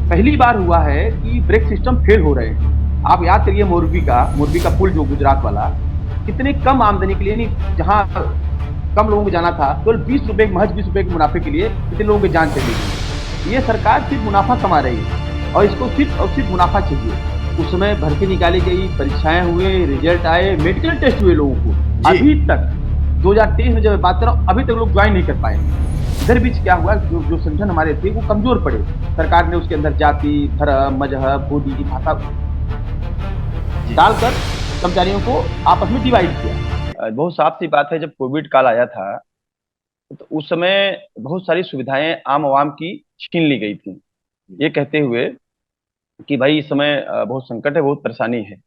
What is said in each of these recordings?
पहली बार हुआ है कि ब्रेक सिस्टम फेल हो रहे हैं। आप याद करिए मोरबी का पुल जो गुजरात वाला, कितने कम आमदनी के लिए, नहीं जहां कम लोगों को जाना था, केवल 20 रुपए, महज 20 रुपए के मुनाफे के लिए कितने लोगों की जान चली गई। ये सरकार सिर्फ मुनाफा कमा रही है और इसको सिर्फ और सिर्फ मुनाफा चाहिए। उस समय भर्ती निकाली गई, परीक्षाएं हुए, रिजल्ट आए, मेडिकल टेस्ट हुए लोगों को। जी। अभी तक 2023 में जब बात कर रहा हूं, अभी तक लोग ज्वाइन नहीं कर पाए। इधर बीच क्या हुआ, जो जो संगठन हमारे थे वो कमजोर पड़े। सरकार ने उसके अंदर जाति, धर्म, मजहब, बोली, भाषा जी। डालकर कर्मचारियों को आपस में डिवाइड किया। बहुत साफ सी बात है, जब कोविड काल आया था तो उस समय बहुत सारी सुविधाएं आम आवाम की छीन ली गई थी, ये कहते हुए कि भाई इस समय बहुत संकट है, बहुत परेशानी है।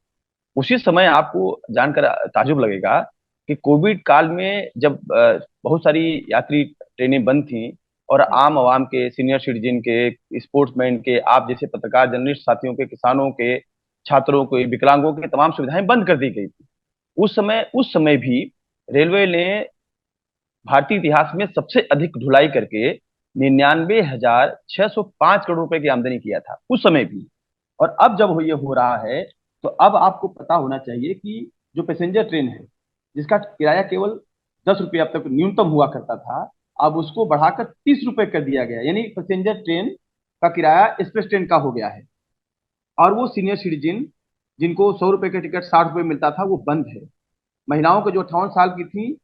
उसी समय आपको जानकर ताज्जुब लगेगा कि कोविड काल में जब बहुत सारी यात्री ट्रेनें बंद थी और आम आवाम के, सीनियर सिटीजन के, स्पोर्ट्समैन के, आप जैसे पत्रकार जर्नलिस्ट साथियों के, किसानों के, छात्रों के, विकलांगों के तमाम सुविधाएं बंद कर दी गई थी। उस समय भी रेलवे ने भारतीय इतिहास में सबसे अधिक ढुलाई करके 99,605 करोड़ रुपए की आमदनी किया था उस समय भी। और अब जब ये हो रहा है, तो अब आपको पता होना चाहिए कि जो पैसेंजर ट्रेन है, जिसका किराया केवल 10 रुपये अब तक न्यूनतम हुआ करता था, अब उसको बढ़ाकर 30 रुपये कर दिया गया। यानी पैसेंजर ट्रेन का किराया एक्सप्रेस ट्रेन का हो गया है। और वो सीनियर सिटीजन जिनको 100 रुपये का टिकट 60 रुपये मिलता था, वो बंद है। महिलाओं को जो 58 साल की थी,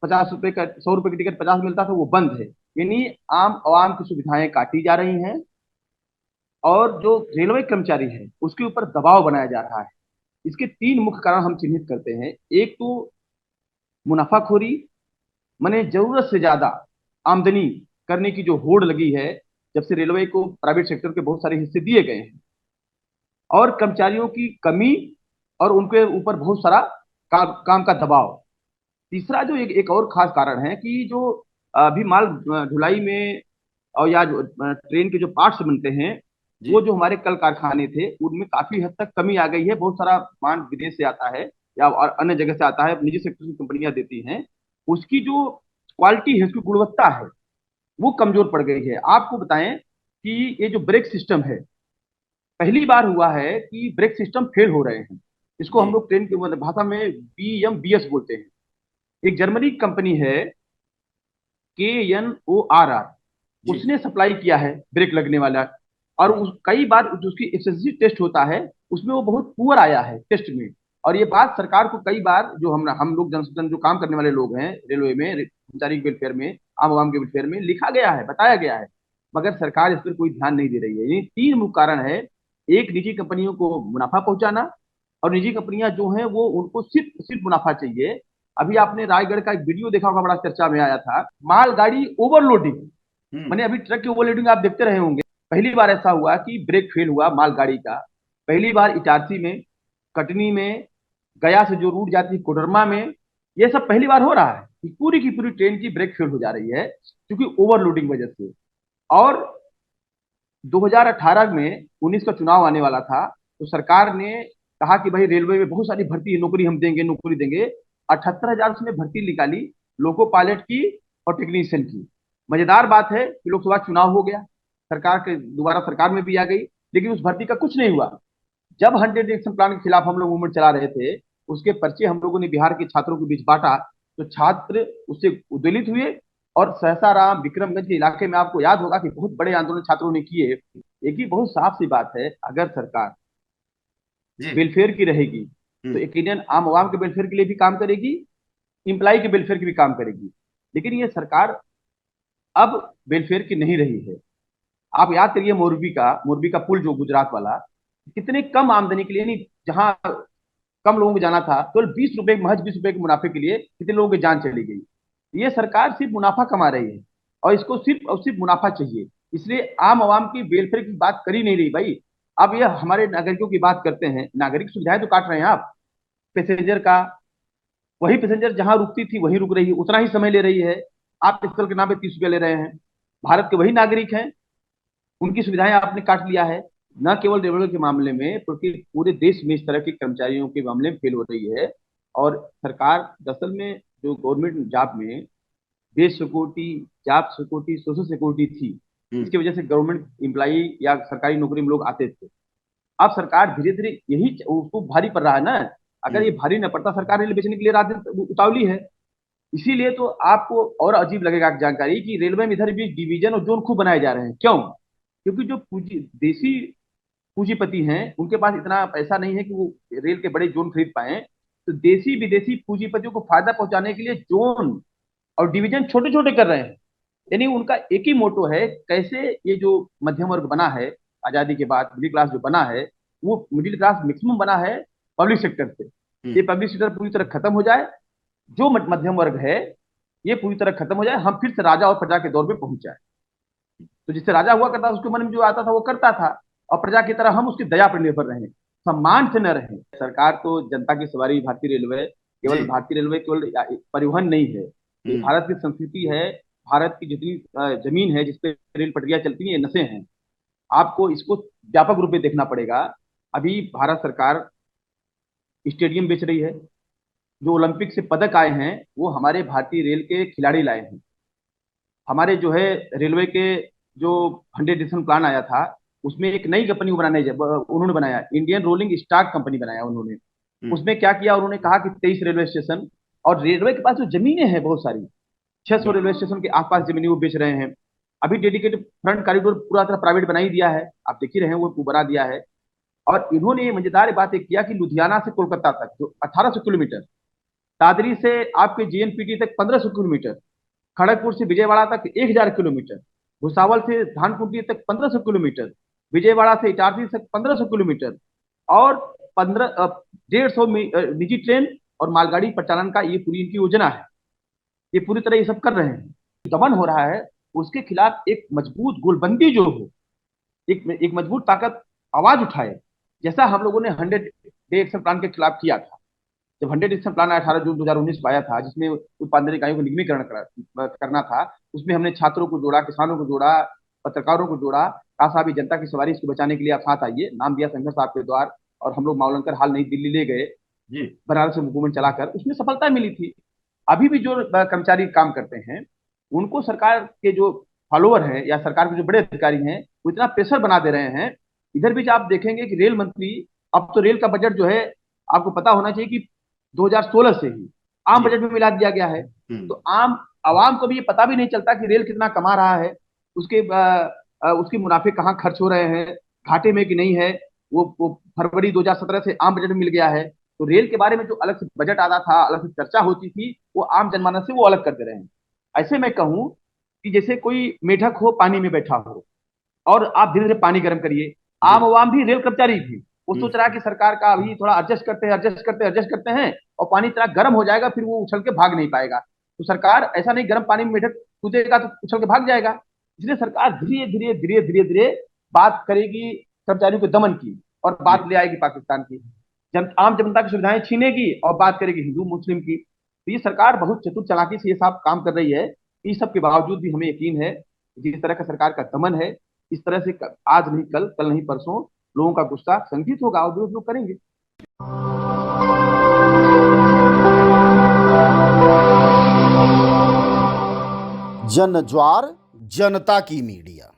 50 रुपये का, 100 रुपये की टिकट 50 मिलता था, वो बंद है। यानी आम आवाम की सुविधाएं काटी जा रही हैं और जो रेलवे कर्मचारी है उसके ऊपर दबाव बनाया जा रहा है। इसके तीन मुख्य कारण हम चिन्हित करते हैं। एक तो मुनाफाखोरी, माने जरूरत से ज्यादा आमदनी करने की जो होड़ लगी है, जब से रेलवे को प्राइवेट सेक्टर के बहुत सारे हिस्से दिए गए हैं। और कर्मचारियों की कमी और उनके ऊपर बहुत सारा काम का दबाव। तीसरा जो एक और खास कारण है कि जो अभी माल ढुलाई में और या जो ट्रेन के जो पार्ट्स बनते हैं, जी। वो जो हमारे कल कारखाने थे उनमें काफी हद तक कमी आ गई है। बहुत सारा माल विदेश से आता है या और अन्य जगह से आता है, निजी सेक्टर की कंपनियां देती हैं। उसकी जो क्वालिटी है, उसकी गुणवत्ता है, वो कमजोर पड़ गई है। आपको बताएं कि ये जो ब्रेक सिस्टम है, पहली बार हुआ है कि ब्रेक सिस्टम फेल हो रहे हैं। इसको हम जी। लोग ट्रेन की भाषा में BMBS बोलते हैं। एक जर्मनी की कंपनी है, KNORR, जी। उसने सप्लाई किया है ब्रेक लगने वाला। और कई बार जो उसकी एसएससी टेस्ट होता है, उसमें वो बहुत पुअर आया है टेस्ट में। और ये बात सरकार को कई बार, जो हम लोग जन जो काम करने वाले लोग हैं रेलवे में, कर्मचारी के वेलफेयर में, आम आवाम के वेलफेयर में, लिखा गया है, बताया गया है, मगर सरकार इस पर कोई ध्यान नहीं दे रही है। ये तीन मुख्य कारण है। एक, निजी कंपनियों को मुनाफा पहुंचाना, और निजी कंपनियां जो हैं वो, उनको सिर्फ सिर्फ मुनाफा चाहिए। अभी आपने रायगढ़ का एक वीडियो देखा होगा, बड़ा चर्चा में आया था, मालगाड़ी ओवरलोडिंग। हम्म। मैंने अभी ट्रक की ओवरलोडिंग आप देखते रहे होंगे। पहली बार ऐसा हुआ कि ब्रेक फेल हुआ मालगाड़ी का। पहली बार इटारसी में, कटनी में, गया से जो रूट जाती है कोडरमा में, ये सब पहली बार हो रहा है कि पूरी की पूरी ट्रेन की ब्रेक फेल हो जा रही है, क्योंकि ओवरलोडिंग वजह से। और 2018 में 19 का चुनाव आने वाला था, तो सरकार ने कहा कि भाई रेलवे में बहुत सारी भर्ती, नौकरी हम देंगे, नौकरी देंगे। 78,000 उसने भर्ती निकाली, लोको पायलट की और टेक्नीशियन की। मजेदार बात है कि लोकसभा चुनाव हो गया, सरकार के दोबारा सरकार में भी आ गई, लेकिन उस भर्ती का कुछ नहीं हुआ। जब 100 एक्शन प्लान के खिलाफ हम लोग मूवमेंट चला रहे थे, उसके पर्चे हम लोगों ने बिहार के छात्रों के बीच बांटा, तो छात्र उससे उद्वेलित हुए। और सहसा राम, विक्रमगंज के इलाके में आपको याद होगा कि बहुत बड़े आंदोलन छात्रों ने किए। एक ही बहुत साफ सी बात है, अगर सरकार जी। वेलफेयर की रहेगी, तो हम्म। यकीनन आम आवाम के वेलफेयर के लिए भी काम करेगी, इंप्लाई के वेलफेयर की भी काम करेगी। लेकिन ये सरकार अब वेलफेयर की नहीं रही है। आप याद करिए मोरबी का पुल जो गुजरात वाला, कितने कम आमदनी के लिए, नहीं जहां कम लोगों को जाना था, केवल 20 रुपए, महज 20 रुपए के मुनाफे के लिए कितने लोगों की जान चली गई। ये सरकार सिर्फ मुनाफा कमा रही है और इसको सिर्फ और सिर्फ मुनाफा चाहिए। इसलिए आम आवाम की वेलफेयर की बात कर ही नहीं रही भाई। अब ये हमारे नागरिकों की बात करते हैं, नागरिक सुविधाएं तो काट रहे हैं आप। पैसेंजर का, वही पैसेंजर जहां रुकती थी वहीं रुक रही है, उतना ही समय ले रही है। आप स्थल के नाम पे 30 रुपया ले रहे हैं। भारत के वही नागरिक हैं, उनकी सुविधाएं आपने काट लिया है। न केवल रेलवे के मामले में, बल्कि पूरे देश में इस तरह के कर्मचारियों के मामले में फेल हो रही है। और सरकार दरअसल में जो गवर्नमेंट जॉब में base security, job security, social security थी, इसकी वजह से गवर्नमेंट एम्प्लॉई या सरकारी नौकरी में लोग आते थे। अब सरकार धीरे धीरे यही उसको भारी पड़ रहा है ना। अगर ये भारी न पड़ता, सरकार रेल बेचने के लिए रात दिन उतावली है। इसीलिए तो आपको और अजीब लगेगा जानकारी कि रेलवे में इधर भी डिवीजन और जोन खूब बनाए जा रहे हैं। क्यों? क्योंकि जो देसी पूंजीपति हैं उनके पास इतना पैसा नहीं है कि वो रेल के बड़े जोन खरीद पाए। तो देसी विदेशी पूंजीपतियों को फायदा पहुंचाने के लिए जोन और डिवीजन छोटे छोटे कर रहे हैं। यानी उनका एक ही मोटो है, कैसे ये जो मध्यम वर्ग बना है आजादी के बाद, मिडिल क्लास जो बना है, वो मिडिल क्लास मैक्सिमम बना है पब्लिक सेक्टर से। ये पब्लिक सेक्टर पूरी तरह खत्म हो जाए, जो मध्यम वर्ग है ये पूरी तरह खत्म हो जाए, हम फिर से राजा और प्रजा के दौर में पहुंच जाए। तो जिससे राजा हुआ करता था उसके मन में जो आता था वो करता था, और प्रजा की तरह हम उसकी दया पर निर्भर रहे, सम्मान से न रहे। सरकार तो जनता की सवारी भारतीय रेलवे, केवल भारतीय रेलवे केवल परिवहन नहीं है, ये भारत की संस्कृति है। भारत की जितनी जमीन है जिसपे रेल पटरियां चलती हैं, ये नसें हैं। आपको इसको व्यापक रूप में देखना पड़ेगा। अभी भारत सरकार स्टेडियम बेच रही है। जो ओलंपिक से पदक आए हैं वो हमारे भारतीय रेल के खिलाड़ी लाए हैं। हमारे जो है रेलवे के जो 100 प्लान आया था उसमें एक नई कंपनी उन्होंने बनाया, इंडियन रोलिंग स्टॉक कंपनी बनाया उन्होंने। उसमें क्या किया, उन्होंने कहा कि 23 रेलवे स्टेशन, और रेलवे के पास जो जमीनें हैं बहुत सारी, 600 रेलवे स्टेशन के आसपास जमीनें वो बेच रहे हैं। अभी डेडिकेटेड फ्रंट कॉरिडोर पूरा तरह प्राइवेट बना ही दिया है, आप देख ही रहे हैं, वो बना दिया है। और इन्होंने ये मजेदार बात एक किया कि लुधियाना से कोलकाता तक जो 1800 किलोमीटर, दादरी से आपके जीएनपीटी तक 1500 किलोमीटर, खड़गपुर से विजयवाड़ा तक 1000 किलोमीटर, भुसावल से धानकुंडी तक 1500 किलोमीटर, विजयवाड़ा से इटारसी तक 1500 किलोमीटर, और 150 निजी ट्रेन और मालगाड़ी परिचालन का ये पूरी इनकी योजना है। ये पूरी तरह ये सब कर रहे हैं। दमन हो रहा है, उसके खिलाफ एक मजबूत गोलबंदी जो हो, एक मजबूत ताकत आवाज उठाए, जैसा हम लोगों ने 100 डे एक्शन प्लान के खिलाफ किया था। जब 100 एक्शन प्लान 18 जून 2019 को आया था, जिसमें उत्पादन इकाइयों को निगमीकरण करना था, उसमें हमने छात्रों को जोड़ा, किसानों को जोड़ा, पत्रकारों को जोड़ा, कहा साहब ये जनता की सवारी, इसको बचाने के लिए आप साथ आइए। नाम दिया संघर्ष आपके द्वार, और हम लोग मावलंकर हाल नई दिल्ली ले गए बनारस से मूवमेंट चलाकर, उसमें सफलता मिली थी। अभी भी जो कर्मचारी काम करते हैं उनको सरकार के जो फॉलोअर हैं या सरकार के जो बड़े अधिकारी हैं वो इतना प्रेशर बना दे रहे हैं। इधर भी आप देखेंगे कि रेल मंत्री, अब तो रेल का बजट जो है आपको पता होना चाहिए कि 2016 से ही आम बजट में मिला दिया गया है। तो आम आवाम को भी ये पता भी नहीं चलता कि रेल कितना कमा रहा है, उसके मुनाफे कहाँ खर्च हो रहे हैं, घाटे में कि नहीं है। वो फरवरी 2017 से आम बजट में मिल गया है। तो रेल के बारे में जो अलग से बजट आता था, अलग से चर्चा होती थी, वो आम जनमानस से वो अलग कर दे रहे हैं। ऐसे मैं कहूं कि जैसे कोई मेढक हो पानी में बैठा हो और आप धीरे धीरे पानी गर्म करिए। आम आवाम भी रेल कर्मचारी भी वो सोच रहा है कि सरकार का अभी थोड़ा एडजस्ट करते हैं और पानी इतना गर्म हो जाएगा फिर वो उछल के भाग नहीं पाएगा। तो सरकार ऐसा नहीं, गर्म पानी में मेढक कूदेगा तो उछल के भाग जाएगा। इसलिए सरकार धीरे धीरे धीरे धीरे धीरे बात करेगी कर्मचारियों के दमन की, और बात ले आएगी पाकिस्तान की, आम जनता की सुविधाएं छीनेगी और बात करेगी हिंदू मुस्लिम की। तो ये सरकार बहुत चतुर चालाकी से ये सब काम कर रही है। इस सब के बावजूद भी हमें यकीन है जिस तरह का सरकार का दमन है, इस तरह से आज नहीं कल, कल नहीं परसों लोगों का गुस्सा संगठित होगा और विरोध लोग करेंगे। जन ज्वार जनता की मीडिया।